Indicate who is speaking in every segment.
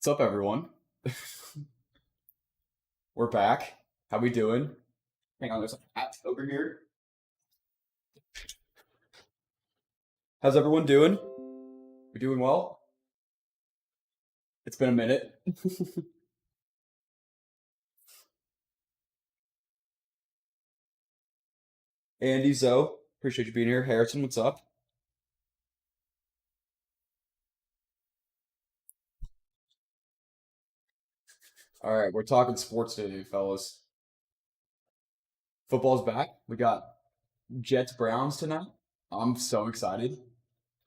Speaker 1: What's up, everyone? We're back. How we doing? Hang on, there's a hat over here. How's everyone doing? We doing well? It's been a minute. Andy, Zoe, appreciate you being here. Harrison, what's up? All right, we're talking sports today, fellas. Football's back. We got Jets Browns tonight. I'm so excited.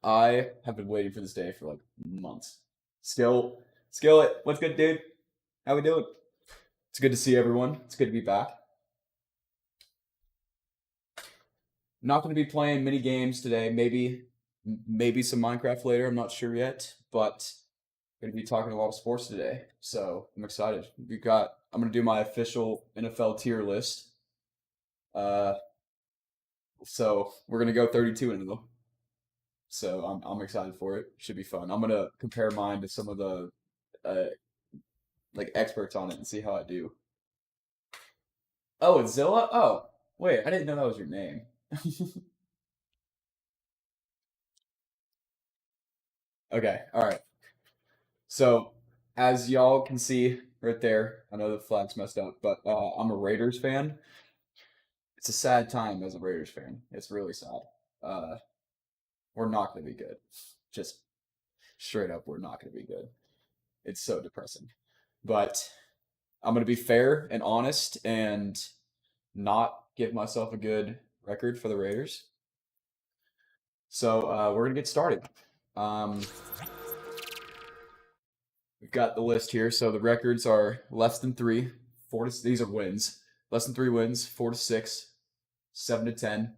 Speaker 1: I have been waiting for this day for like months. Skillet, what's good, dude? How we doing? It's good to see everyone. It's good to be back. Not going to be playing mini games today. Maybe some Minecraft later. I'm not sure yet, but going to be talking a lot of sports today. So I'm excited. I'm going to do my official NFL tier list. Uh, so we're going to go 32 into them. So I'm excited for it. Should be fun. I'm going to compare mine to some of the uh, like experts on it and see how I do. Oh, it's Zilla? Oh, wait, I didn't know that was your name. Okay, all right. So, as y'all can see right there, I know the flag's messed up, but I'm a Raiders fan. It's a sad time as a Raiders fan. It's really sad. Uh, we're not going to be good. Just straight up, we're not going to be good. It's so depressing. But I'm going to be fair and honest and not give myself a good record for the Raiders. So, we're going to get started. Um, We've got the list here. So the records are less than three, these are wins. Less than three wins, 4-6, 7-10,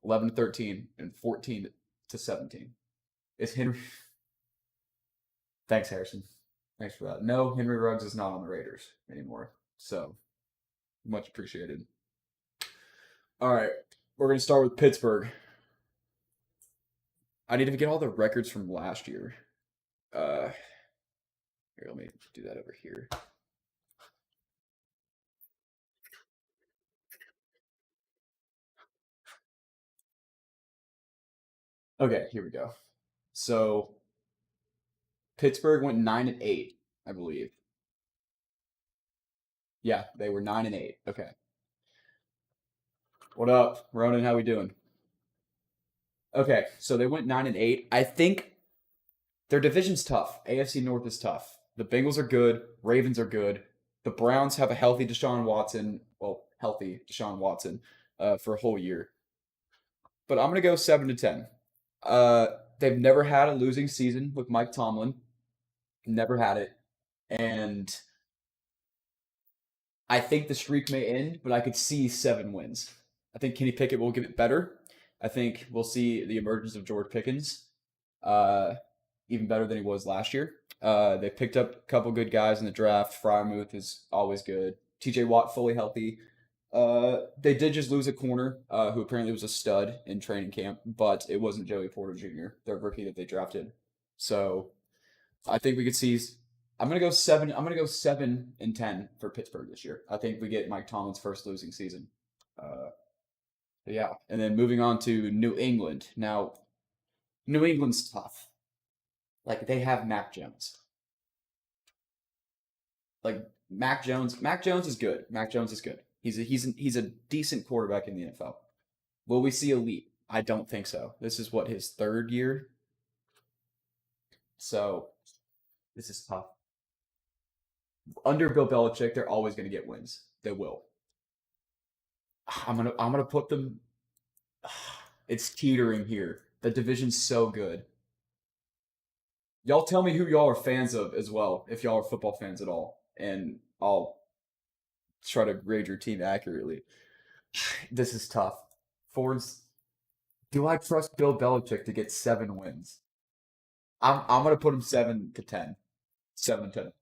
Speaker 1: 11-13, and 14 to 17. Is Henry Thanks, Harrison. Thanks for that. No, Henry Ruggs is not on the Raiders anymore. So much appreciated. All right. We're gonna start with Pittsburgh. I need to get all the records from last year. Uh Here, let me do that over here. Okay, here we go. So Pittsburgh went 9-8, I believe. Yeah, they were 9-8. Okay. What up, Ronan? How we doing? Okay, so they went 9-8. I think their division's tough. AFC North is tough. The Bengals are good. Ravens are good. The Browns have a healthy Deshaun Watson. Well, healthy Deshaun Watson for a whole year. But I'm gonna go 7-10. Uh, they've never had a losing season with Mike Tomlin. Never had it, and I think the streak may end, but I could see 7 wins. I think Kenny Pickett will give it better. I think we'll see the emergence of George Pickens, uh, even better than he was last year. They picked up a couple good guys in the draft. Fryermuth is always good. TJ Watt fully healthy. They did just lose a corner, who apparently was a stud in training camp, but it wasn't Joey Porter Jr., their rookie that they drafted. So I think we could see. I'm gonna go 7. I'm gonna go 7-10 for Pittsburgh this year. I think we get Mike Tomlin's first losing season. Uh, yeah, and then moving on to New England. Now, New England's tough. Like they have Mac Jones. Like Mac Jones. Mac Jones is good. Mac Jones is good. He's a decent quarterback in the NFL. Will we see elite? I don't think so. This is what his third year. So this is tough. Under Bill Belichick, they're always going to get wins. They will. I'm gonna put them. It's teetering here. The division's so good. Y'all tell me who y'all are fans of as well, if y'all are football fans at all, and I'll try to grade your team accurately. This is tough. Ford's. Do I trust Bill Belichick to get 7 wins? I'm gonna put him 7-10. 7-10.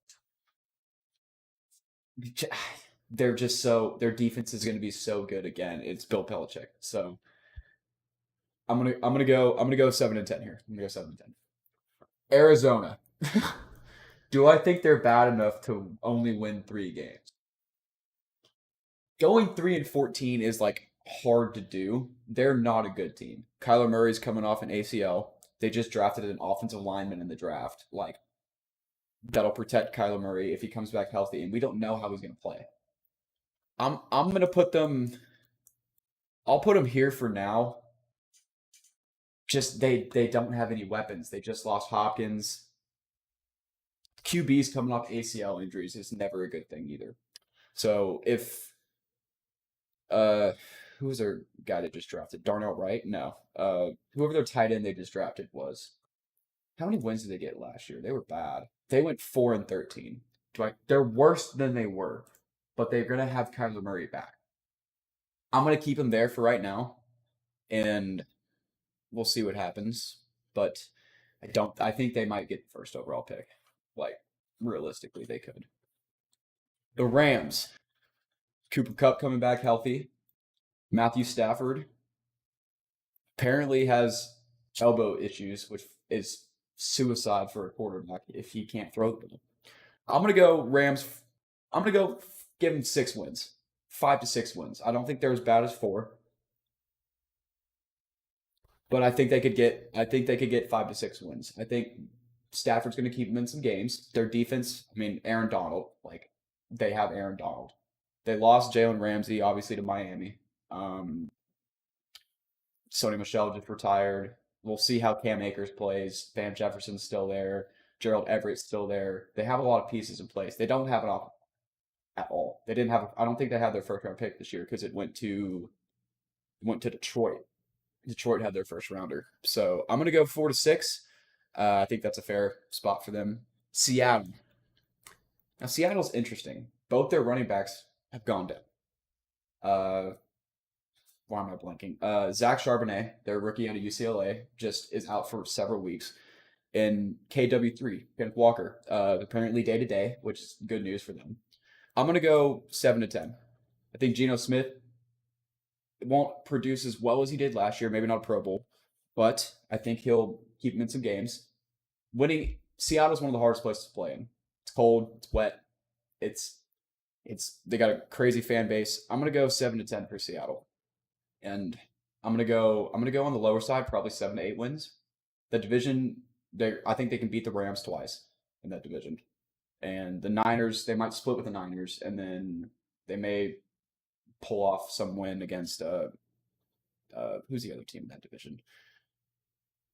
Speaker 1: They're just so their defense is gonna be so good again. It's Bill Belichick. So I'm gonna go 7-10 here. I'm gonna go 7-10. Arizona. Do I think they're bad enough to only win 3 games? Going 3-14 is like hard to do. They're not a good team. Kyler Murray's coming off an ACL. They just drafted an offensive lineman in the draft. Like that'll protect Kyler Murray if he comes back healthy, and we don't know how he's gonna play. I'm gonna put them. I'll put them here for now. Just they don't have any weapons. They just lost Hopkins. QB's coming off ACL injuries is never a good thing either. So if uh who was their guy that just drafted? Darnell Wright? No. Whoever their tight end they just drafted was. How many wins did they get last year? They were bad. They went 4-13. They're worse than they were, but they're gonna have Kyler Murray back. I'm gonna keep him there for right now, and we'll see what happens. But I don't. I think they might get the first overall pick. Like realistically, they could. The Rams. Cooper Kupp coming back healthy. Matthew Stafford apparently has elbow issues, which is suicide for a quarterback if he can't throw the ball. I'm gonna go Rams. I'm gonna go give them 6 wins, 5 to 6 wins. I don't think they're as bad as 4, but I think they could get. I think they could get 5 to 6 wins. I think Stafford's gonna keep them in some games. Their defense. I mean, Aaron Donald. Like they have Aaron Donald. They lost Jalen Ramsey obviously to Miami. Um, Sony Michel just retired. We'll see how Cam Akers plays. Van Jefferson's still there. Gerald Everett's still there. They have a lot of pieces in place. They don't have an off at all. They didn't have. I don't think they had their first round pick this year because it went to Detroit. Detroit had their first rounder. So I'm gonna go 4 to 6. I think that's a fair spot for them. Seattle. Now Seattle's interesting. Both their running backs have gone down. Uh, why am I blanking? Zach Charbonnet, their rookie out of UCLA, just is out for several weeks. And KW3, Kenneth Walker, apparently day to day, which is good news for them. I'm gonna go 7 to 10. I think Geno Smith won't produce as well as he did last year, maybe not a Pro Bowl, but I think he'll keep him in some games. Winning Seattle's one of the hardest places to play in. It's cold, it's wet, it's they got a crazy fan base. I'm gonna go 7 to 10 for Seattle. And I'm gonna go on the lower side, probably 7 to 8 wins. The division, I think they can beat the Rams twice in that division. And the Niners, they might split with the Niners, and then they may pull off some win against who's the other team in that division?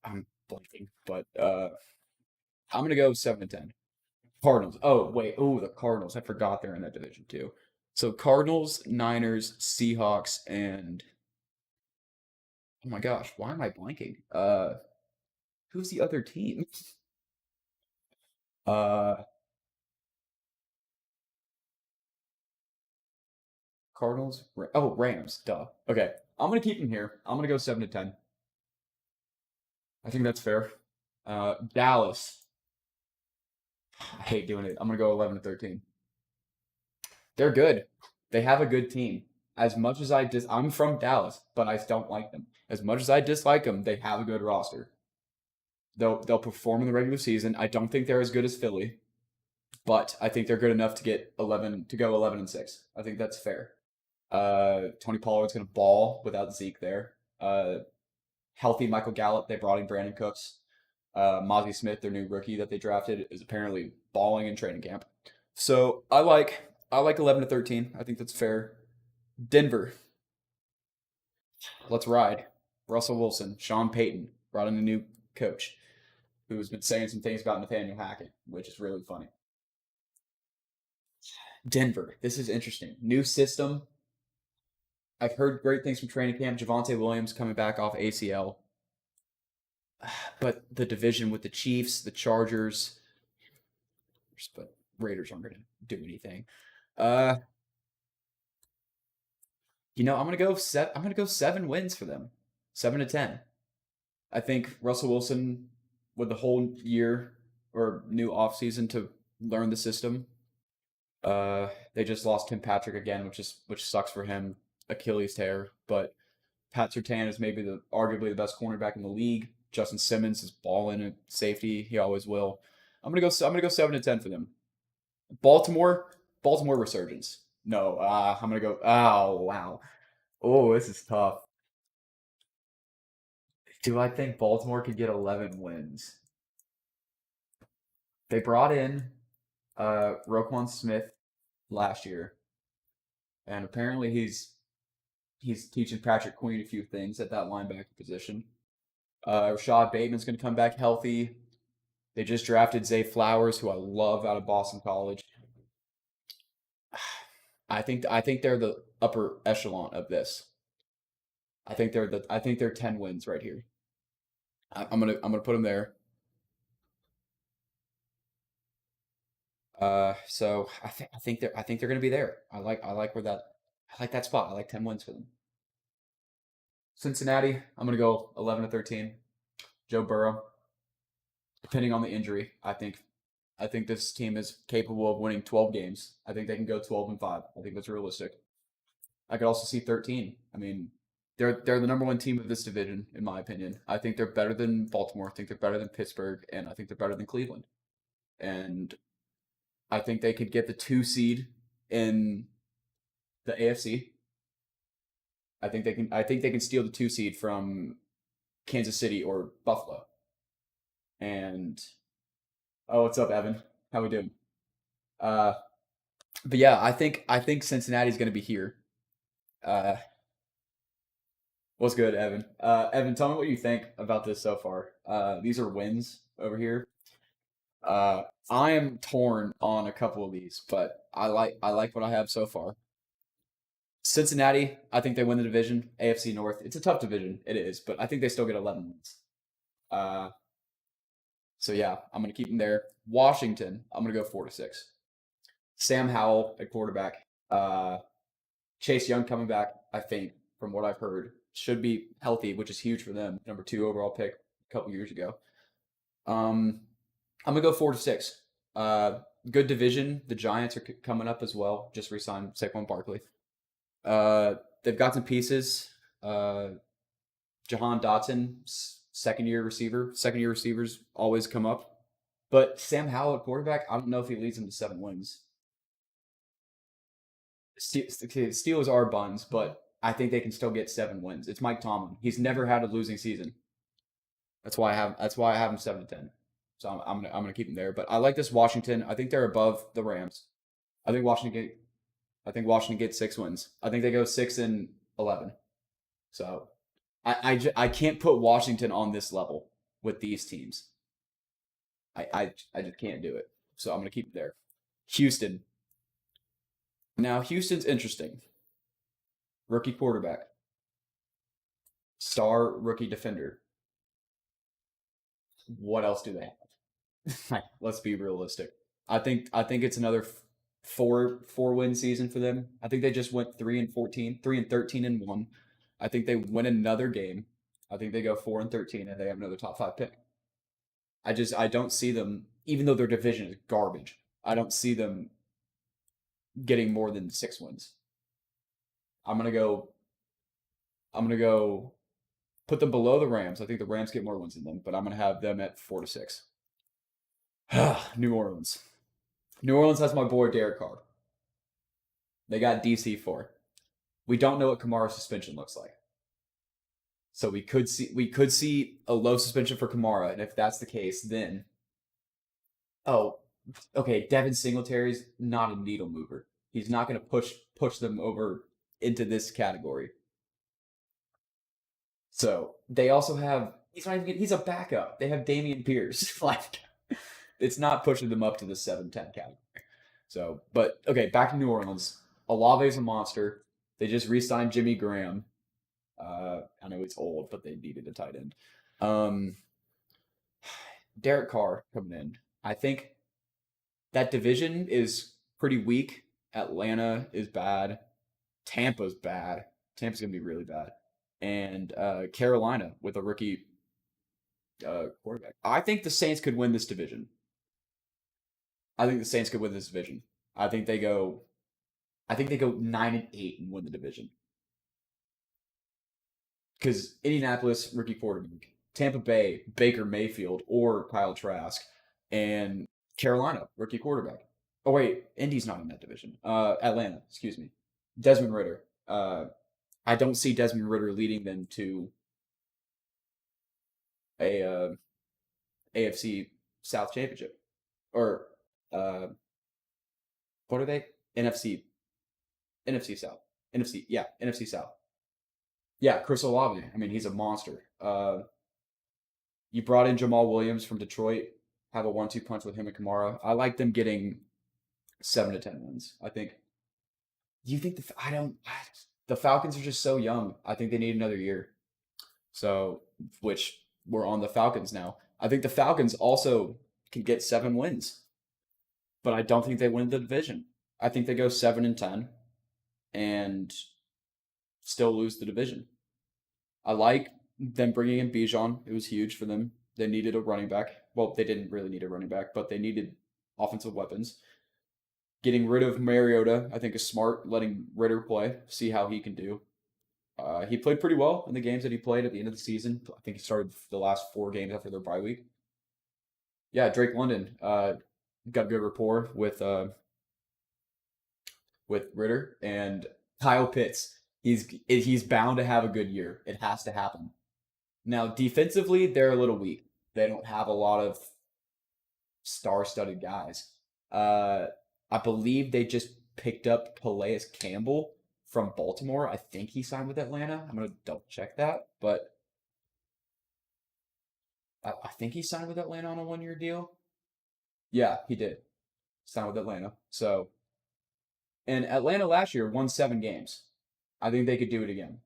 Speaker 1: I'm blanking, but I'm gonna go 7 to 10. Cardinals. Oh wait, oh the Cardinals. I forgot they're in that division too. So Cardinals, Niners, Seahawks, and oh my gosh, why am I blanking? Who's the other team? Uh, Cardinals. Oh, Rams. Duh. Okay, I'm gonna keep them here. I'm gonna go 7 to 10. I think that's fair. Dallas. I hate doing it. I'm gonna go 11 to 13. They're good. They have a good team. As much as I'm from Dallas, but I don't like them. As much as I dislike them, they have a good roster. They'll perform in the regular season. I don't think they're as good as Philly, but I think they're good enough to get 11 to go 11-6. I think that's fair. Tony Pollard's gonna ball without Zeke there. Healthy Michael Gallup. They brought in Brandon Cooks. Mozzie Smith, their new rookie that they drafted, is apparently balling in training camp. So I like 11 to 13. I think that's fair. Denver, let's ride. Russell Wilson, Sean Payton brought in a new coach who's been saying some things about Nathaniel Hackett, which is really funny. Denver, this is interesting. New system. I've heard great things from training camp. Javante Williams coming back off ACL. But the division with the Chiefs, the Chargers, but Raiders aren't going to do anything. Uh, I'm gonna go I'm gonna go 7 wins for them, 7 to 10. I think Russell Wilson with the whole year or new offseason to learn the system. They just lost Tim Patrick again, which sucks for him. Achilles tear, but Pat Surtain is maybe arguably the best cornerback in the league. Justin Simmons is balling at safety. He always will. I'm gonna go 7-10 for them. Baltimore, Baltimore resurgence. No, I'm gonna go. Oh wow. Oh, this is tough. Do I think Baltimore could get 11 wins? They brought in Roquan Smith last year, and apparently he's teaching Patrick Queen a few things at that linebacker position. Rashad Bateman's going to come back healthy. They just drafted Zay Flowers, who I love out of Boston College. I think they're the upper echelon of this. I think they're 10 wins right here. I'm gonna put them there. So I think they're gonna be there. I like where that I like that spot. I like 10 wins for them. Cincinnati, I'm gonna go 11 to 13. Joe Burrow, depending on the injury, I think this team is capable of winning 12 games. I think they can go 12-5. I think that's realistic. I could also see 13. I mean, they're the number one team of this division, in my opinion. I think they're better than Baltimore. I think they're better than Pittsburgh, and I think they're better than Cleveland. And I think they could get the 2 seed in the AFC. I think they can steal the 2 seed from Kansas City or Buffalo. And oh, what's up, Evan? How we doing? Uh, but yeah, I think Cincinnati's going to be here. Uh, what's good, Evan? Evan, tell me what you think about this so far. These are wins over here. Uh, I am torn on a couple of these, but I like what I have so far. Cincinnati, I think they win the division. AFC North, it's a tough division, it is, but I think they still get 11 wins. Uh, so yeah, I'm gonna keep them there. Washington, I'm gonna go 4-6. Sam Howell at quarterback. Uh, Chase Young coming back, I think, from what I've heard, should be healthy, which is huge for them. Number 2 overall pick a couple years ago. Um, I'm gonna go 4-6. Uh, Good division. The Giants are coming up as well. Just re-signed Saquon Barkley. Uh, they've got some pieces. Uh, Jahan Dotson, second year receiver. Second year receivers always come up. But Sam Howell at quarterback, I don't know if he leads them to 7 wins. Steelers are buns, but I think they can still get 7 wins. It's Mike Tomlin. He's never had a losing season. That's why I have him 7-10. So I'm gonna keep him there. But I like this Washington. I think they're above the Rams. I think Washington get I think Washington gets 6 wins. I think they go 6-11. So I can't put Washington on this level with these teams. I just can't do it. So I'm gonna keep it there. Houston. Now Houston's interesting. Rookie quarterback, star rookie defender. What else do they have? Let's be realistic. I think it's another 4-win season for them. I think they just went 3-14, 3-13-1. I think they win another game. I think they go 4-13 and they have another top 5 pick. I don't see them, even though their division is garbage. I don't see them getting more than 6 wins. I'm gonna go. I'm gonna go put them below the Rams. I think the Rams get more wins than them, but I'm gonna have them at 4-6. New Orleans. New Orleans has my boy Derek Carr. They got DC4. We don't know what Kamara's suspension looks like. So we could see a low suspension for Kamara, and if that's the case, then oh, okay, Devin Singletary's not a needle mover. He's not going to push them over into this category. So they also have he's a backup. They have Damian Pierce. Like it's not pushing them up to the 7-10 category. So, but okay, back to New Orleans. Olave's a monster. They just re-signed Jimmy Graham. I know it's old, but they needed a tight end. Um, Derek Carr coming in. I think that division is pretty weak. Atlanta is bad. Tampa's bad. Tampa's gonna be really bad. And Carolina with a rookie quarterback. I think the Saints could win this division. I think the Saints could win this division. I think they go. I think they go 9-8 and win the division. Because Indianapolis rookie quarterback, Tampa Bay Baker Mayfield or Kyle Trask, and Carolina, rookie quarterback. Oh wait, Indy's not in that division. Atlanta, excuse me. Desmond Ritter. I don't see Desmond Ritter leading them to a AFC South championship or uh, what are they? NFC NFC South. NFC, yeah, NFC South. Yeah, Chris Olave. I mean, he's a monster. You brought in Jamal Williams from Detroit. Have a 1-2 punch with him and Kamara. I like them getting 7 to 10 wins. I think. Do you think I don't. The Falcons are just so young. I think they need another year. So, which we're on the Falcons now. I think the Falcons also can get 7 wins, but I don't think they win the division. I think they go 7 and 10 and still lose the division. I like them bringing in Bijan. It was huge for them. They needed a running back. Well, they didn't really need a running back, but they needed offensive weapons. Getting rid of Mariota, I think, is smart. Letting Ritter play, see how he can do. He played pretty well in the games that he played at the end of the season. I think he started the last 4 games after their bye week. Yeah, Drake London got a good rapport with Ritter and Kyle Pitts. He's bound to have a good year. It has to happen. Now, defensively, they're a little weak. They don't have a lot of star-studded guys. I believe they just picked up Calais Campbell from Baltimore. I think he signed with Atlanta. I'm gonna double check that, but I think he signed with Atlanta on a 1 year deal. Yeah, he did sign with Atlanta. So, and Atlanta last year won 7 games. I think they could do it again.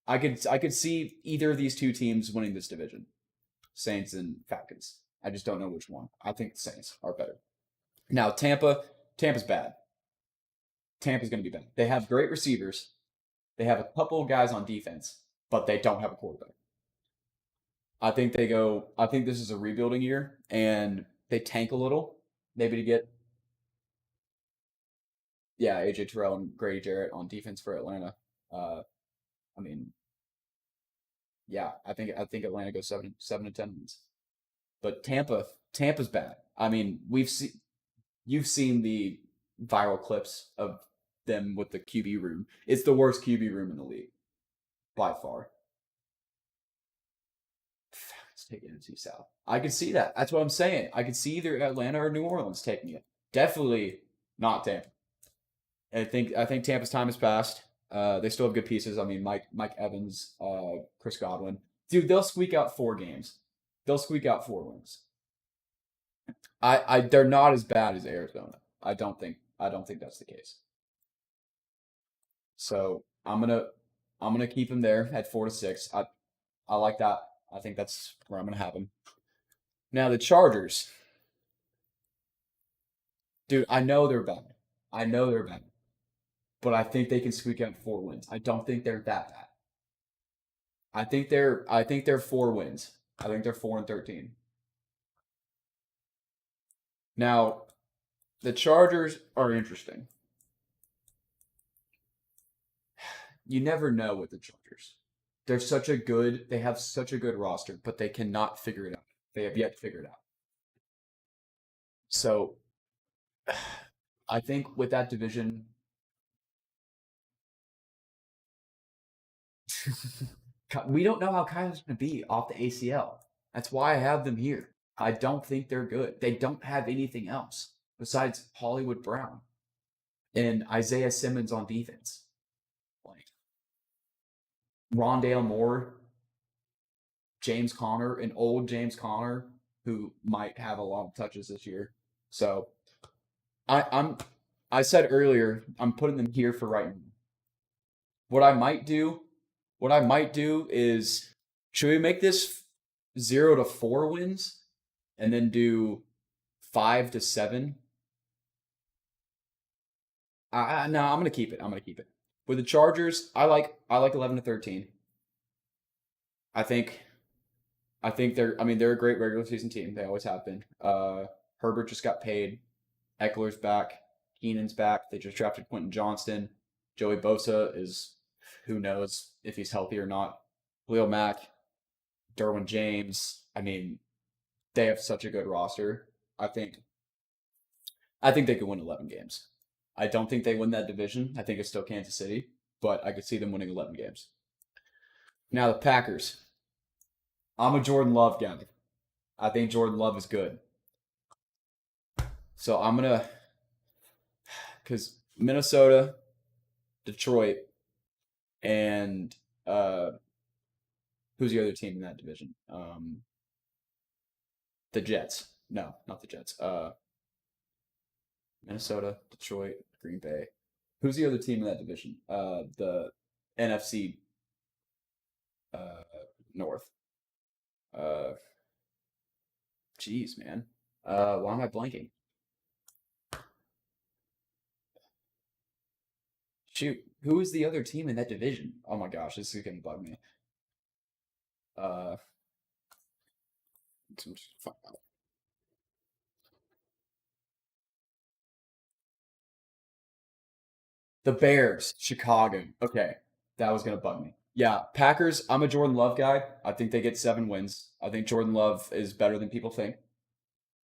Speaker 1: I could see either of these two teams winning this division, Saints and Falcons. I just don't know which one. I think the Saints are better. Now Tampa's bad. Tampa's going to be bad. They have great receivers. They have a couple of guys on defense, but they don't have a quarterback. I think they go. I think this is a rebuilding year, and they tank a little, maybe to get yeah AJ Terrell and Grady Jarrett on defense for Atlanta. Uh, I mean, yeah, I think Atlanta goes 7 to 10 wins, but Tampa's bad. I mean, you've seen the viral clips of them with the QB room. It's the worst QB room in the league by far. Let's take it into South. I could see that. That's what I'm saying. I could see either Atlanta or New Orleans taking it. Definitely not Tampa. I think Tampa's time has passed. They still have good pieces. I mean, Mike Evans, Chris Godwin. Dude, they'll squeak out 4 games. They'll squeak out 4 wins. They're not as bad as Arizona. I don't think that's the case. So I'm gonna keep him there at 4 to 6. I like that. I think that's where I'm gonna have him. Now the Chargers, dude. I know they're bad. I know they're bad, but I think they can squeak out 4 wins. I don't think they're that bad. I think they're 4 wins. I think they're 4-13. Now the Chargers are interesting. You never know with the Chargers. They have such a good roster, but they cannot figure it out. They have yet to figure it out. So I think with that division, we don't know how Kyler's going to be off the ACL. That's why I have them here. I don't think they're good. They don't have anything else besides Hollywood Brown and Isaiah Simmons on defense. Like Rondale Moore, James Conner, an old James Conner who might have a lot of touches this year. So I, I'm I said earlier I'm putting them here for right now. What I might do, what I might do is should we make this 0 to 4 wins and then do 5 to 7? No, I'm gonna keep it. I'm gonna keep it. With the Chargers, I like 11 to 13. I think they're a great regular season team. They always have been. Herbert just got paid. Eckler's back. Keenan's back. They just drafted Quentin Johnston. Joey Bosa is who knows if he's healthy or not. Leo Mack, Derwin James. I mean, they have such a good roster. I think I think they could win 11 games. I don't think they win that division. I think it's still Kansas City, but I could see them winning 11 games. Now the Packers. I'm a Jordan Love guy. I think Jordan Love is good. So I'm gonna because Minnesota, Detroit, and who's the other team in that division? The Jets. No, not the Jets. Minnesota, Detroit, Green Bay. Who's the other team in that division? The NFC uh, North. Uh, Jeez, man. Why am I blanking? Shoot, who is the other team in that division? Oh my gosh, this is gonna bug me. Uh, the Bears, Chicago. Okay, that was gonna bug me. Yeah, Packers. I'm a Jordan Love guy. I think they get 7 wins. I think Jordan Love is better than people think.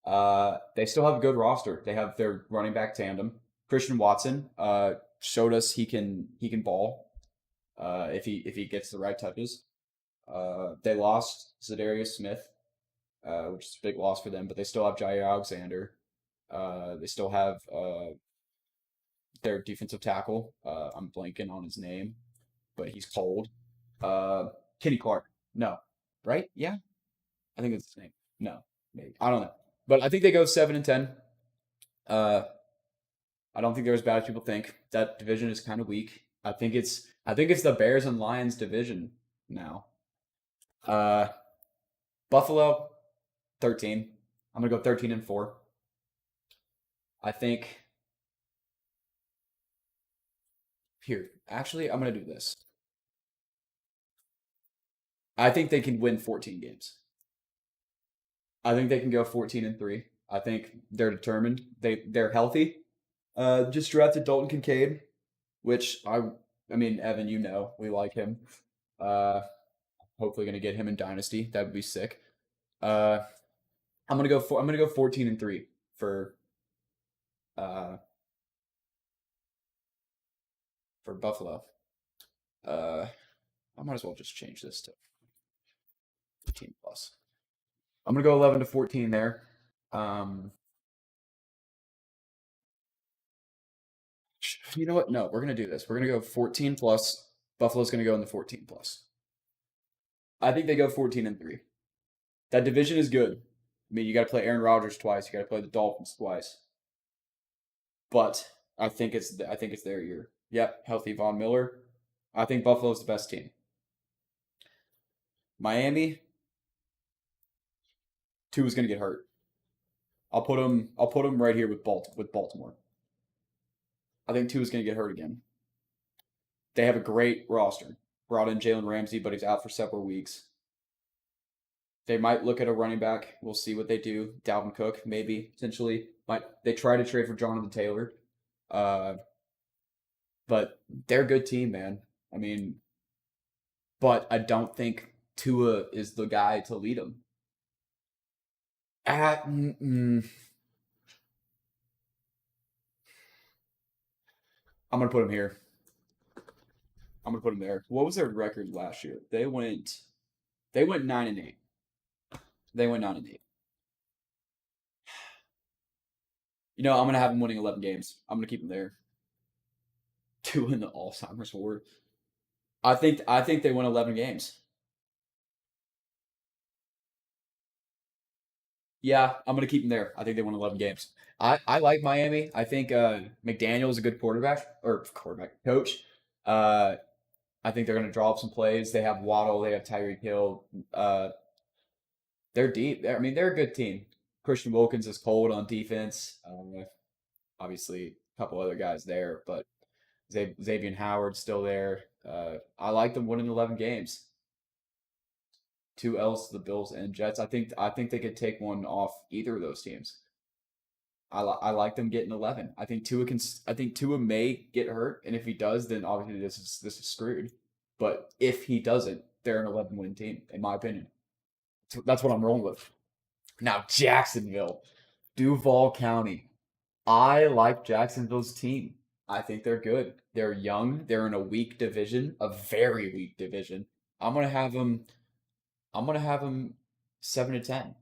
Speaker 1: They still have a good roster. They have their running back tandem. Christian Watson showed us he can ball if he gets the right touches. They lost Zadarius Smith, which is a big loss for them, but they still have Jair Alexander. They still have their defensive tackle. I'm blanking on his name, but he's cold. Uh, Kenny Clark. No, right? Yeah, I think that's his name. No, maybe I don't know, but I think they go 7-10. Uh, I don't think they're as bad as people think. That division is kind of weak. I think it's the Bears and Lions division now. Uh, Buffalo 13. I'm gonna go 13-4. I think here. Actually, I'm gonna do this. I think they can win 14 games. I think they can go 14-3. I think they're determined. They're healthy. Just drafted Dalton Kincaid, which I mean, Evan, you know, we like him. Uh, Hopefully gonna get him in Dynasty. That would be sick. Uh, I'm gonna go 14-3 for uh for Buffalo. Uh, I might as well just change this to 15 plus. I'm gonna go 11-14 there. Um, you know what? No, we're gonna do this. We're gonna go 14 plus. Buffalo's gonna go in the 14 plus. I think they go 14-3. That division is good. I mean, you got to play Aaron Rodgers twice. You got to play the Dolphins twice. But I think it's their year. Yep, healthy Von Miller. I think Buffalo's the best team. Miami, two is gonna get hurt. I'll put him right here with Baltimore. I think two is gonna get hurt again. They have a great roster. Brought in Jalen Ramsey, but he's out for several weeks. They might look at a running back. We'll see what they do. Dalvin Cook, maybe potentially. Might they try to trade for Jonathan Taylor? Uh, but they're a good team, man. I mean, but I don't think Tua is the guy to lead them. At, I'm gonna put him here. I'm gonna put him there. What was their record last year? They went 9-8. They went 9-8. I'm gonna have them winning 11 games. I'm gonna keep them there. Two in the Alzheimer's award. I think they win 11 games. Yeah, I'm gonna keep them there. I think they won 11 games. I like Miami. I think McDaniel is a good quarterback coach. Uh, I think they're gonna draw up some plays. They have Waddle. They have Tyreek Hill. They're deep. I mean, they're a good team. Christian Wilkins is cold on defense. Obviously, a couple other guys there, but Xavier Howard's still there. I like them winning 11 games. Two L's to the Bills and Jets. I think they could take one off either of those teams. I like them getting 11. I think Tua may get hurt, and if he does, then obviously this is screwed. But if he doesn't, they're an 11-win team, in my opinion. That's what I'm rolling with. Now Jacksonville, Duval County. I like Jacksonville's team. I think they're good. They're young. They're in a weak division, a very weak division. I'm gonna have them. I'm gonna have them 7-10.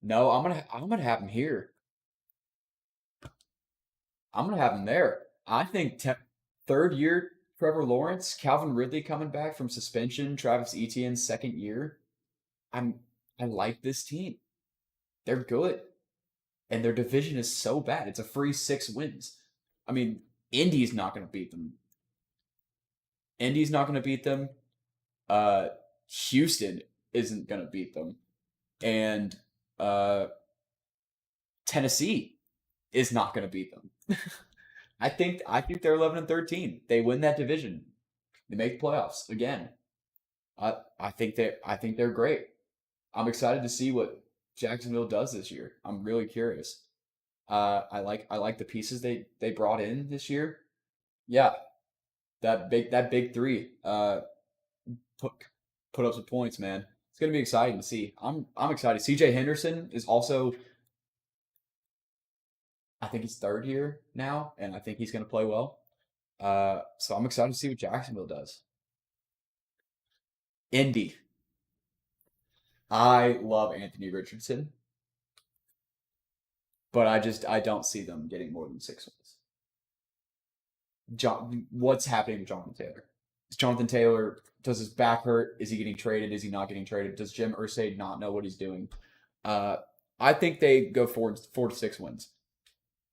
Speaker 1: No, I'm gonna have them here. I'm gonna have them there. I think third year Trevor Lawrence, Calvin Ridley coming back from suspension, Travis Etienne's second year. I'm I like this team. They're good, and their division is so bad. It's a free 6 wins. I mean, Indy's not gonna beat them. Indy's not gonna beat them. Uh, Houston isn't gonna beat them, and uh, Tennessee is not gonna beat them. I think they're 11-13. They win that division. They make playoffs again. I think they're great. I'm excited to see what Jacksonville does this year. I'm really curious. I like the pieces they brought in this year. Yeah, that big three put put up some points, man. It's gonna be exciting to see. I'm excited. CJ Henderson is also, I think he's third year now, and I think he's gonna play well. So I'm excited to see what Jacksonville does. Indy. I love Anthony Richardson, but I don't see them getting more than 6 wins. What's happening with Jonathan Taylor? Is Jonathan Taylor, does his back hurt? Is he getting traded? Is he not getting traded? Does Jim Irsay not know what he's doing? Uh, I think they go 4 to 6 wins.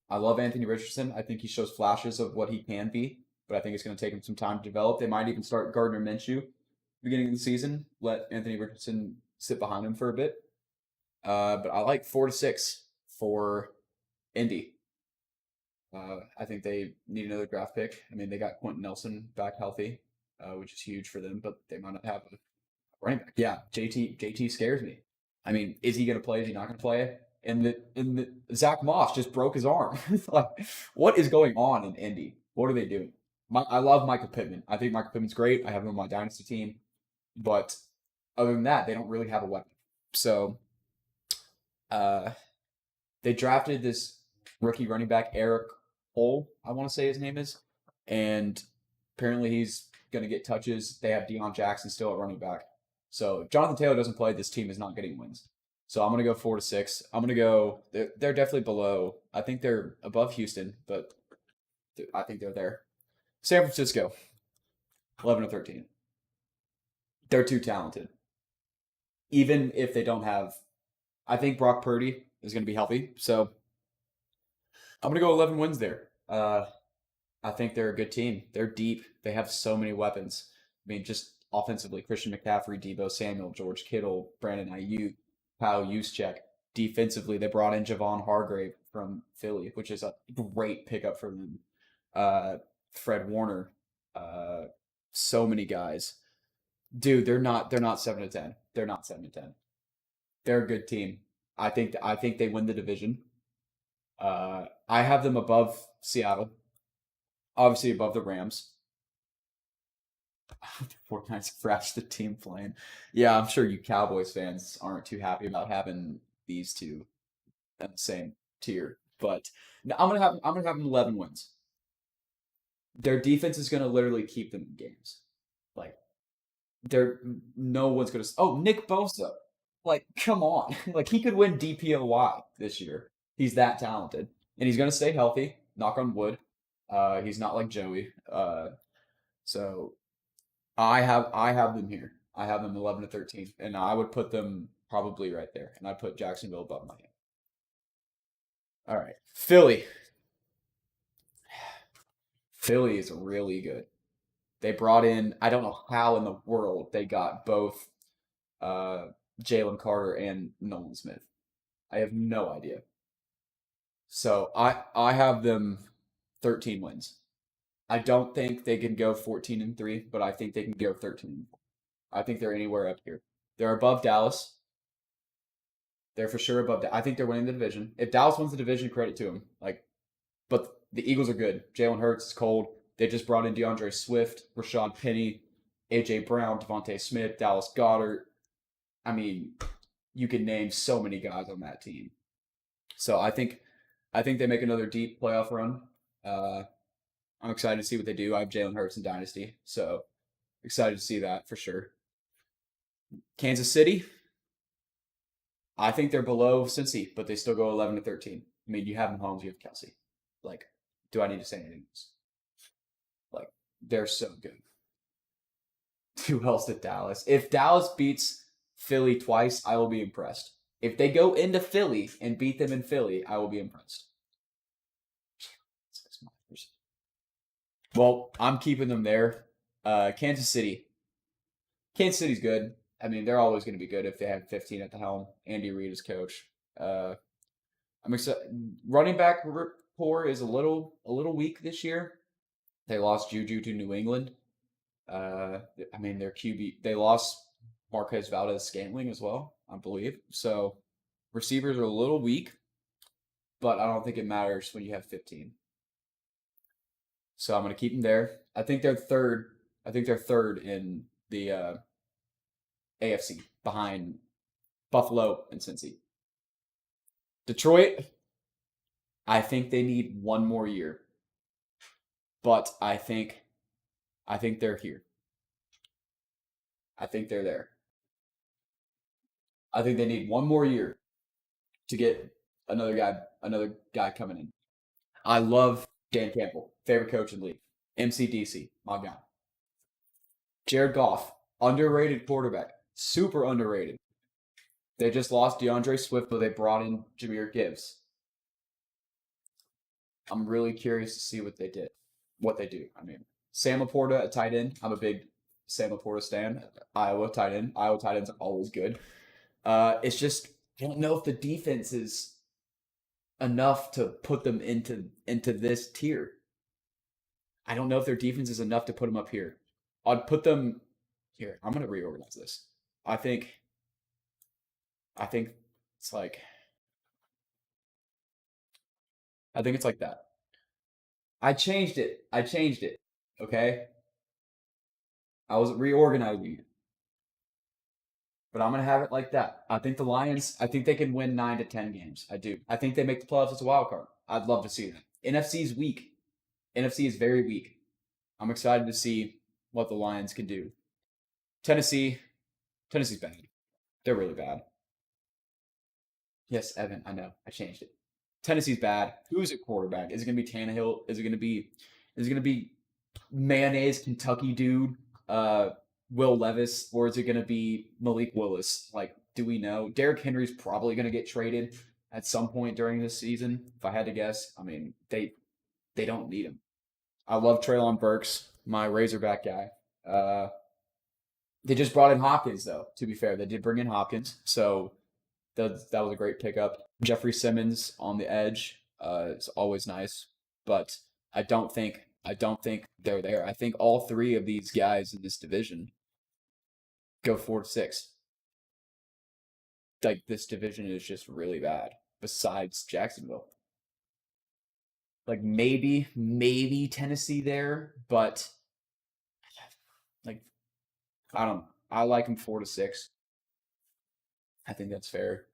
Speaker 1: I love Anthony Richardson. I think he shows flashes of what he can be, but I think it's going to take him some time to develop. They might even start Gardner Minshew beginning of the season. Let Anthony Richardson sit behind him for a bit. But I like 4 to 6 for Indy. I think they need another draft pick. I mean, they got Quentin Nelson back healthy, which is huge for them, but they might not have a running back. Yeah, JT scares me. I mean, is he going to play? Is he not going to play? And the Zach Moss just broke his arm. Like, what is going on in Indy? What are they doing? I love Michael Pittman. I think Michael Pittman's great. I have him on my dynasty team, but other than that, they don't really have a weapon. So, uh, they drafted this rookie running back, Eric Hole, I want to say his name is, and apparently he's going to get touches. They have Deion Jackson still at running back. So if Jonathan Taylor doesn't play, this team is not getting wins. So I'm going to go 4 to 6. I'm going to go, they're definitely below. I think they're above Houston, but I think they're there. San Francisco, 11-13. They're too talented. Even if they don't have, I think Brock Purdy is going to be healthy. So I'm going to go 11 wins there. I think they're a good team. They're deep. They have so many weapons. I mean, just offensively, Christian McCaffrey, Debo Samuel, George Kittle, Brandon Ayuk, Kyle Juszczyk. Defensively, they brought in Javon Hargrave from Philly, which is a great pickup for them. Uh, Fred Warner. Uh, so many guys. Dude, they're not 7-10. They're not 7-10. They're a good team. I think they win the division. I have them above Seattle, obviously above the Rams. The 49ers scratched the team playing. Yeah, I'm sure you Cowboys fans aren't too happy about having these two in the same tier. But no, I'm gonna have them 11 wins. Their defense is gonna literally keep them in games. Like they're no one's gonna. Oh, Nick Bosa. Like, come on. Like he could win DPOY this year. He's that talented, and he's gonna stay healthy. Knock on wood. He's not like Joey. So I have them here. I have them 11-13, and I would put them probably right there, and I put Jacksonville above Miami. All right, Philly. Philly is really good. They brought in, I don't know how in the world they got both uh, Jalen Carter and Nolan Smith. I have no idea. So I have them 13 wins. I don't think they can go 14-3, but I think they can go 13. I think they're anywhere up here. They're above Dallas. They're for sure above. I think they're winning the division. If Dallas wins the division, credit to them. Like, but the Eagles are good. Jalen Hurts is cold. They just brought in DeAndre Swift, Rashad Penny, AJ Brown, Devontae Smith, Dallas Goddard. I mean, you can name so many guys on that team. So I think I think they make another deep playoff run. Uh, I'm excited to see what they do. I have Jalen Hurts in Dynasty, so excited to see that for sure. Kansas City, I think they're below Cincy, but they still go 11-13. I mean, you have Mahomes, you have Kelsey. Like, do I need to say anything else? Like, they're so good. Who else did Dallas? If Dallas beats Philly twice, I will be impressed. If they go into Philly and beat them in Philly, I will be impressed. Well, I'm keeping them there. Kansas City. Kansas City's good. I mean, they're always going to be good if they have 15 at the helm. Andy Reid is coach. I'm excited. Running back core is a little weak this year. They lost Juju to New England. I mean, their QB, they lost Marquez Valdez-Scantling as well, I believe. So receivers are a little weak, but I don't think it matters when you have 15. So I'm going to keep them there. I think they're third. I think they're third in the AFC behind Buffalo and Cincy. Detroit, I think they need one more year. But I think they're here. I think they're there. I think they need one more year to get another guy coming in. I love Dan Campbell, favorite coach in the league. MCDC, my guy. Jared Goff, underrated quarterback, super underrated. They just lost DeAndre Swift, but they brought in Jahmyr Gibbs. I'm really curious to see what they do. I mean, Sam Laporta, a tight end. I'm a big Sam Laporta stan. Iowa tight end. Iowa tight ends are always good. It's just I don't know if the defense is enough to put them into this tier. I don't know if their defense is enough to put them up here. I'd put them here. I'm gonna reorganize this. I think it's like I think it's like that. I changed it. Okay, I was reorganizing it, but I'm gonna have it like that. I think the Lions. I think they can win 9 to 10 games. I do. I think they make the playoffs as a wild card. I'd love to see that. NFC is weak. NFC is very weak. I'm excited to see what the Lions can do. Tennessee. Tennessee's bad. They're really bad. Yes, Evan. I know. I changed it. Tennessee's bad. Who's at quarterback? Is it gonna be Tannehill? Is it gonna be mayonnaise Kentucky dude? Will Levis, or is it gonna be Malik Willis? Like, do we know? Derrick Henry's probably gonna get traded at some point during this season. If I had to guess, I mean they don't need him. I love Traylon Burks, my Razorback guy. They just brought in Hopkins, though. To be fair, they did bring in Hopkins, so that was a great pickup. Jeffrey Simmons on the edge is always nice, but I don't think they're there. I think all three of these guys in this division go 4-6. Like this division is just really bad. Besides Jacksonville, like maybe Tennessee there, but like I don't. I like them 4-6. I think that's fair.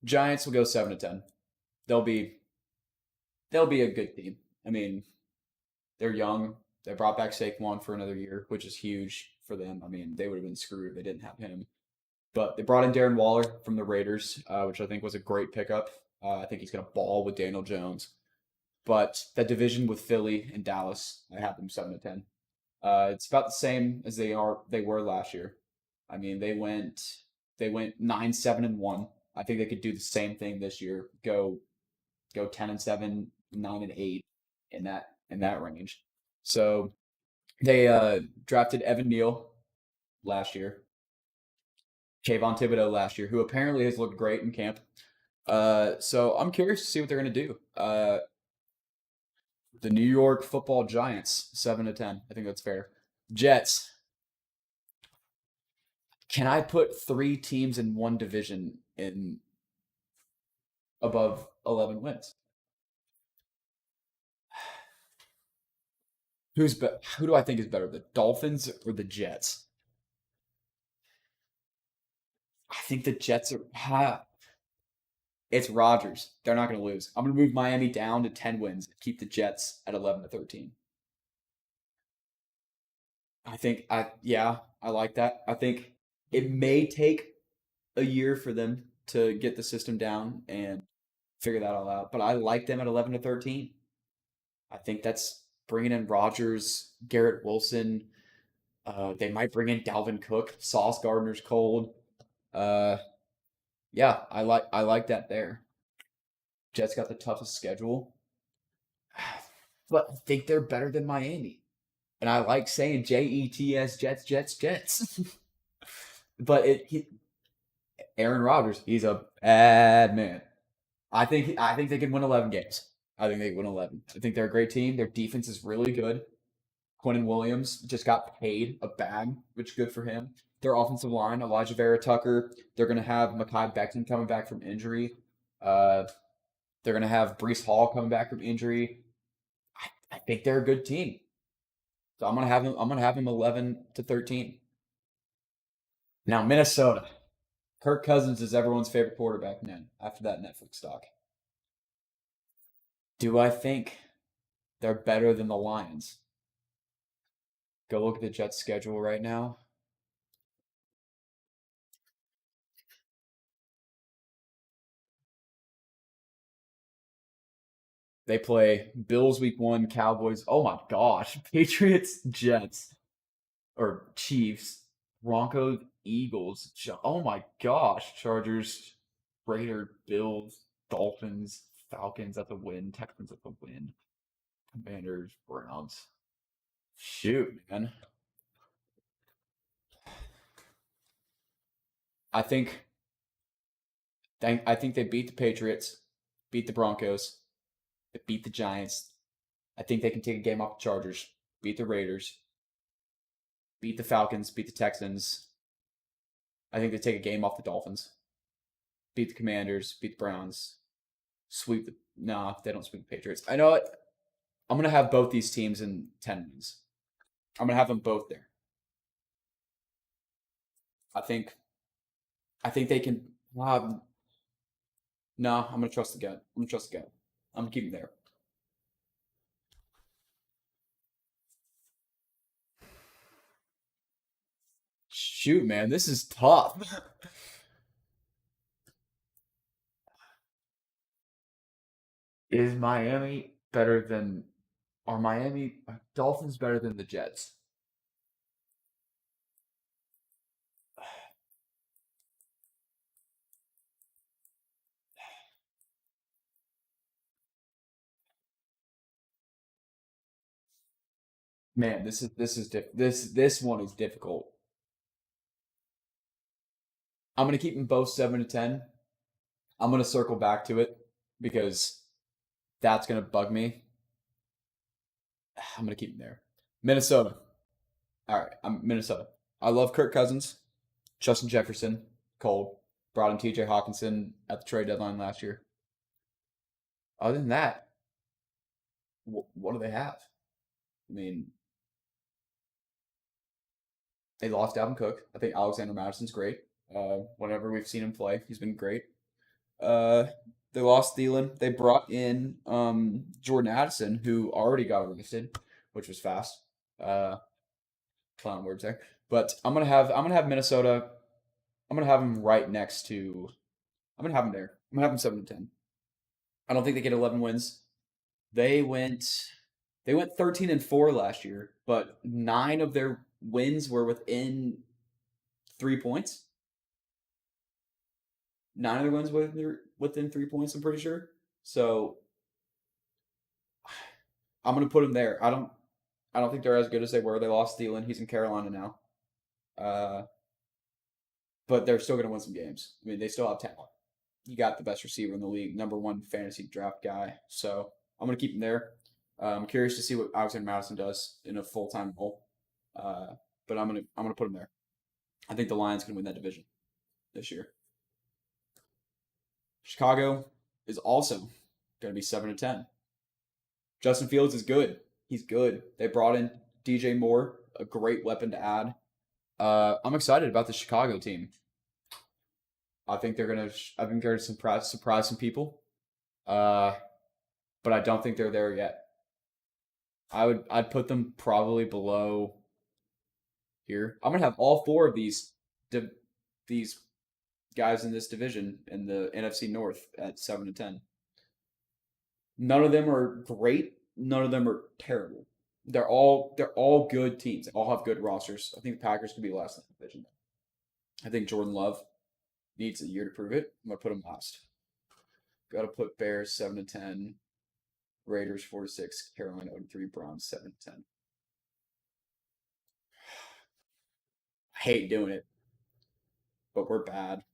Speaker 1: Giants will go 7-10. They'll be they'll be a good team. I mean, they're young. They brought back Saquon for another year, which is huge for them. I mean, they would have been screwed if they didn't have him. But they brought in Darren Waller from the Raiders, which I think was a great pickup. I think he's going to ball with Daniel Jones. But that division with Philly and Dallas, I have them 7-10. It's about the same as they were last year. I mean, they went 9-7-1. I think they could do the same thing this year. Go 10-7, 9-8 in that range. So they drafted Evan Neal last year, Kayvon Thibodeau last year, who apparently has looked great in camp. So I'm curious to see what they're gonna do. The New York Football Giants, 7-10. I think that's fair. Jets. Can I put three teams in one division in above 11 wins? Who do I think is better, the Dolphins or the Jets? I think the Jets are. It's Rodgers. They're not going to lose. I'm going to move Miami down to 10 wins. Keep the Jets at 11 to 13. I like that. I think it may take a year for them to get the system down and figure that all out, but I like them at 11 to 13. I think that's bringing in Rodgers, Garrett Wilson. They might bring in Dalvin Cook. Sauce Gardner's cold. Uh, yeah, I like that there. Jets got the toughest schedule, but I think they're better than Miami. And I like saying Jets, Jets, Jets, Jets. But Aaron Rodgers, he's a bad man. I think they can win 11 games. I think they can win 11. I think they're a great team. Their defense is really good. Quentin Williams just got paid a bag, which is good for him. Their offensive line, Elijah Vera Tucker. They're going to have Mekhi Becton coming back from injury. Uh, they're going to have Brees Hall coming back from injury. I think they're a good team. So I'm gonna have him. I'm gonna have him 11 to 13. Now Minnesota. Kirk Cousins is everyone's favorite quarterback now after that Netflix doc. Do I think they're better than the Lions? Go look at the Jets schedule right now. They play Bills week 1, Cowboys. Oh my gosh. Patriots, Jets, or Chiefs, Broncos, Eagles. Oh my gosh. Chargers, Raider, Bills, Dolphins, Falcons at the win, Texans at the win, Commanders, Browns. Shoot, man. I think I think they beat the Patriots, beat the Broncos, they beat the Giants. I think they can take a game off the Chargers, beat the Raiders, beat the Falcons, beat the Texans. I think they take a game off the Dolphins, beat the Commanders, beat the Browns, sweep the nah, they don't sweep the Patriots. I know it. I'm gonna have both these teams in 10 wins. I'm gonna have them both there. I think I think they can. No, I'm gonna trust the gut. I'm gonna trust the gut. I'm gonna keep him there. Shoot, man, this is tough. Is Miami better than are Miami Dolphins better than the Jets? Man, this one is difficult. I'm gonna keep them both 7 to 10. I'm gonna circle back to it because that's gonna bug me. I'm gonna keep them there. Minnesota. All right, I'm Minnesota. I love Kirk Cousins, Justin Jefferson, Cold. Brought in T.J. Hawkinson at the trade deadline last year. Other than that, what do they have? I mean, they lost Dalvin Cook. I think Alexander Madison's great. Whenever we've seen him play, he's been great. Uh, they lost Thielen. They brought in Jordan Addison, who already got arrested, which was fast. Uh, Clown words there. But I'm gonna have Minnesota. I'm gonna have them right next to. I'm gonna have them there. I'm gonna have them 7 to 10. I don't think they get 11 wins. They went they went 13-4 last year, but 9 of their wins were within 3 points. 9 of their wins were within 3 points. I'm pretty sure. So I'm gonna put them there. I don't think they're as good as they were. They lost Thielen. He's in Carolina now. Uh, but they're still gonna win some games. I mean, they still have talent. You got the best receiver in the league, number one fantasy draft guy. So I'm gonna keep him there. I'm curious to see what Alexander Madison does in a full time role. Uh, but I'm gonna put him there. I think the Lions can win that division this year. Chicago is also gonna be 7 to 10. Justin Fields is good. He's good. They brought in DJ Moore, a great weapon to add. I'm excited about the Chicago team. I think they're gonna. I think they're gonna surprise some people. Uh, but I don't think they're there yet. I'd put them probably below here. I'm gonna have all four of these guys in this division in the NFC North at 7 to 10. None of them are great. None of them are terrible. They're all good teams. They all have good rosters. I think the Packers could be last in the division. I think Jordan Love needs a year to prove it. I'm gonna put him last. Got to put Bears 7 to 10, Raiders 4 to 6, Carolina 0 to 3, Browns 7 to 10. I hate doing it, but we're bad.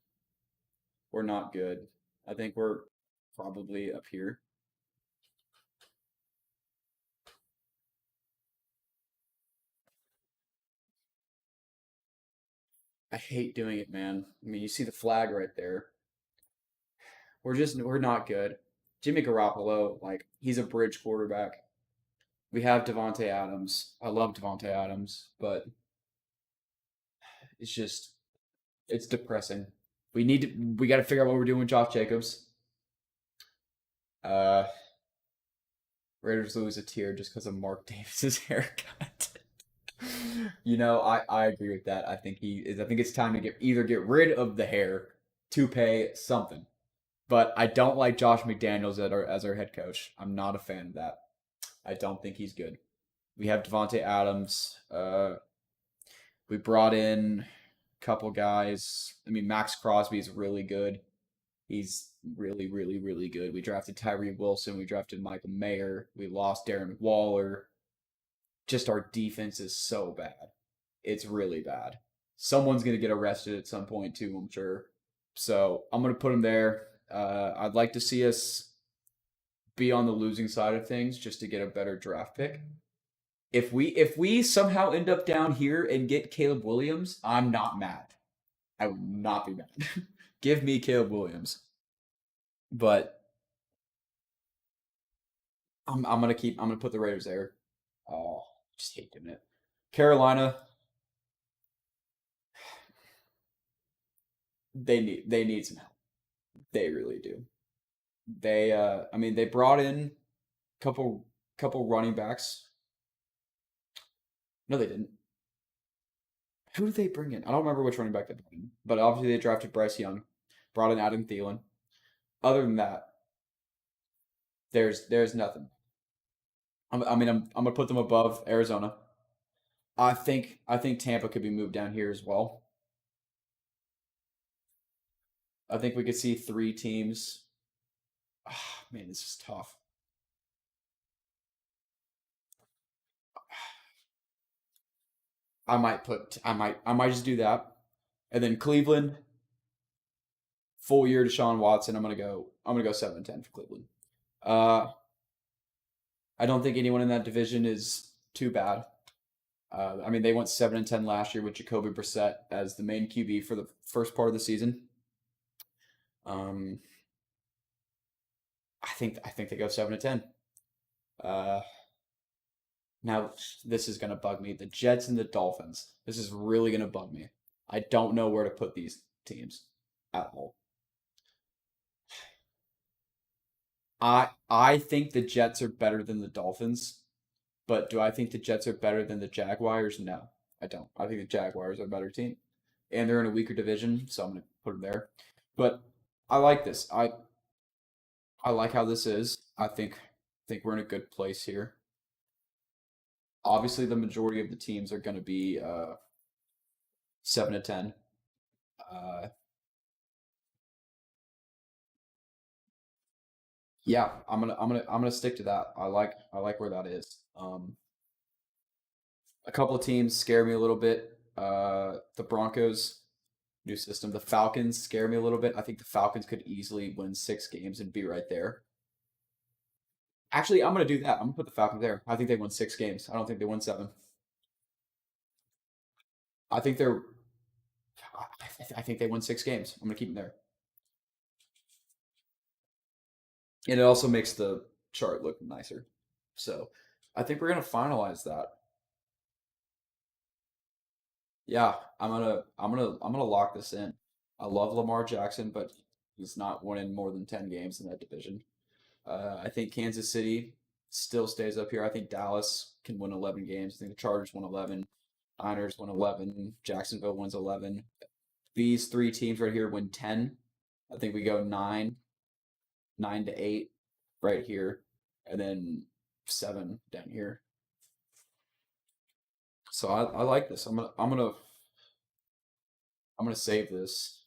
Speaker 1: We're not good. I think we're probably up here. I hate doing it, man. I mean, you see the flag right there. We're not good. Jimmy Garoppolo, like he's a bridge quarterback. We have Devonte Adams. I love Devonte Adams, but it's just it's depressing. We got to figure out what we're doing with Josh Jacobs. Uh, Raiders lose a tier just because of Mark Davis's haircut. I agree with that. I think it's time to get rid of the hair to pay something. But I don't like Josh McDaniels as our head coach. I'm not a fan of that. I don't think he's good. We have Devonte Adams. We brought in a couple guys. I mean, Max Crosby is really good. He's really, really, really good. We drafted Tyree Wilson. We drafted Michael Mayer. We lost Darren Waller. Just our defense is so bad. It's really bad. Someone's gonna get arrested at some point too, I'm sure. So I'm gonna put him there. I'd like to see us be on the losing side of things just to get a better draft pick. If we somehow end up down here and get Caleb Williams, I'm not mad. I would not be mad. Give me Caleb Williams. But I'm gonna put the Raiders there. Oh, just hate doing it. Carolina, they need some help. They really do. I mean they brought in couple running backs. No, they didn't. Who did they bring in? I don't remember which running back they brought in, but obviously they drafted Bryce Young, brought in Adam Thielen. Other than that, there's nothing. I'm gonna put them above Arizona. I think Tampa could be moved down here as well. I think we could see three teams. Ah, man, this is tough. I might just do that, and then Cleveland, full year Deshaun Watson. I'm gonna go 7-10 for Cleveland. Uh, I don't think anyone in that division is too bad. I mean, they went 7-10 last year with Jacoby Brissett as the main QB for the first part of the season. Um, I think they go 7-10. Uh, Now this is gonna bug me. The Jets and the Dolphins. This is really gonna bug me. I don't know where to put these teams at all. I think the Jets are better than the Dolphins, but do I think the Jets are better than the Jaguars? No, I don't. I think the Jaguars are a better team, and they're in a weaker division, so I'm gonna put them there. But I like this. I like how this is. I think we're in a good place here. Obviously, the majority of the teams are going to be 7 to 10. Uh, yeah, I'm gonna stick to that. I like where that is. A couple of teams scare me a little bit. The Broncos, new system. The Falcons scare me a little bit. I think the Falcons could easily win 6 games and be right there. Actually, I'm gonna do that. I'm gonna put the Falcons there. I think they win 6 games. I don't think they win 7. I think they're. I think they win 6 games. I'm gonna keep them there, and it also makes the chart look nicer. So, I think we're gonna finalize that. Yeah, I'm gonna lock this in. I love Lamar Jackson, but he's not winning more than 10 games in that division. I think Kansas City still stays up here. I think Dallas can win 11 games. I think the Chargers win 11. Niners win 11. Jacksonville wins 11. These three teams right here win 10. I think we go 9 to 8 right here, and then 7 down here. So I like this. I'm gonna save this.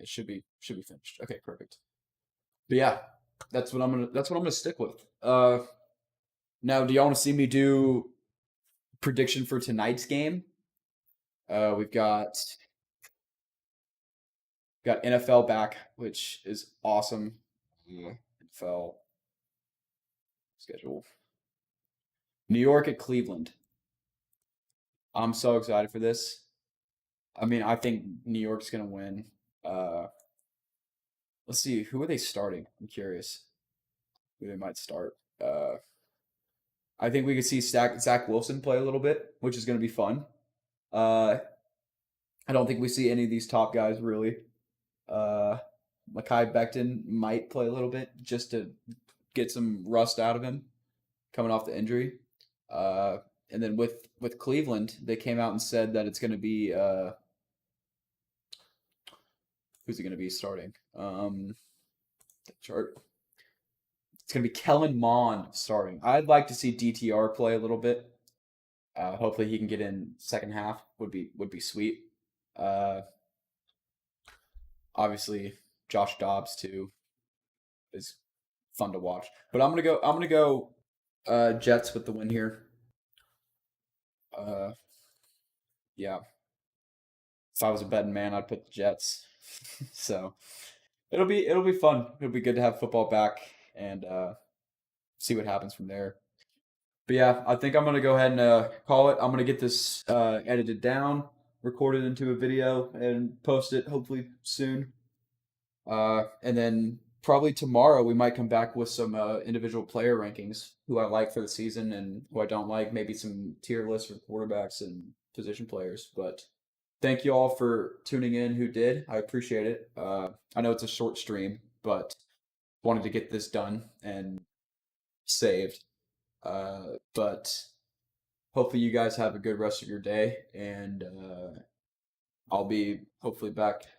Speaker 1: It should be finished. Okay, perfect. But yeah, that's what I'm gonna stick with. Now do y'all want to see me do prediction for tonight's game? We've got NFL back, which is awesome. NFL schedule. New York at Cleveland. I'm so excited for this. I mean, I think New York's gonna win. Uh, let's see, who are they starting? I'm curious who they might start. I think we could see Zach Wilson play a little bit, which is gonna be fun. Uh, I don't think we see any of these top guys really. Uh, Mekhi Becton might play a little bit just to get some rust out of him coming off the injury. Uh, and then with Cleveland, they came out and said that it's going to be who's it going to be starting? Chart. It's going to be Kellen Mond starting. I'd like to see DTR play a little bit. Hopefully he can get in second half. Would be sweet. Uh, obviously Josh Dobbs too is fun to watch. But I'm gonna go Jets with the win here. Uh, yeah. If I was a betting man, I'd put the Jets. So it'll be fun. It'll be good to have football back and see what happens from there. But yeah, I think I'm gonna go ahead and call it. I'm gonna get this edited down, recorded into a video, and post it hopefully soon. And then probably tomorrow we might come back with some individual player rankings, who I like for the season and who I don't like, maybe some tier lists for quarterbacks and position players. But thank you all for tuning in who did. I appreciate it. I know it's a short stream, but wanted to get this done and saved. But hopefully you guys have a good rest of your day, and I'll be hopefully back